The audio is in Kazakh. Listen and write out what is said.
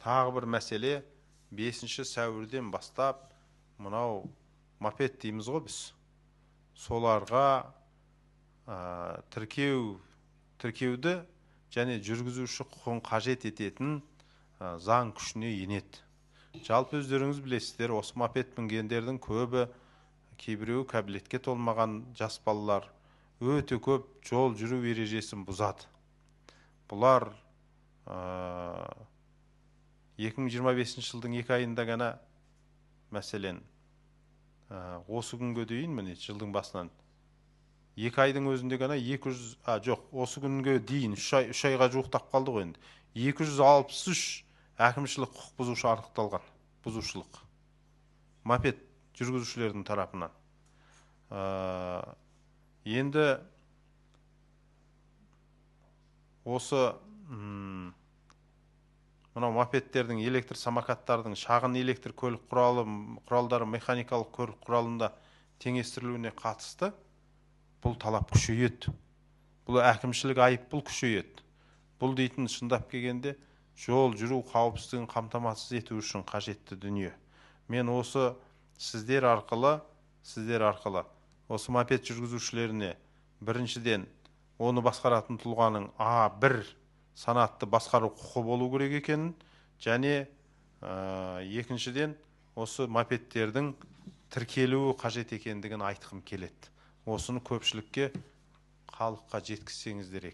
Тағы бір мәселе, 5 сәуірден бастап мынау мопед дейміз ғой біз. Соларға тіркеуді және жүргізуші құқығын қажет ететін заң күшіне енеді. Жалпы өздеріңіз білесіздер, осы мопед мінгендердің көбі, кейбіреуі кәмелетке толмаған жас балалар, өте көп жол жүру ережесін бұзады. Бұлар 2025 жылдың 2 айында ғана, мәселен, осы күнге дейін, міне жылдың басынан 2 айдың өзінде ғана осы күнге дейін 3 айға жуықтап қалды ғой енді. 263 әкімшілік құқық бұзушы анықталған, бұзушылық мопед жүргізушілердің тарапынан. Енді осы мынау мопедтердің, электр самокаттардың, шағын электр көлік құралдары механикалық көлік құралында теңестірілуіне қатысты бұл талап күшейеді. Бұл әкімшілік айыппұл күшейеді. Бұл дейтін шындап келгенде жол жүру қауіпсіздігін қамтамасыз ету үшін қажетті дүние. Мен осы сіздер арқылы осы мопед жүргізушілеріне біріншіден оны басқаратын тұлғаның А1 санатты басқару құқы болу керек екенін, және екіншіден осы мопедтердің тіркелуі қажет екендігін айтқым келеді. Осыны көпшілікке, халыққа жеткізсеңіздер екен.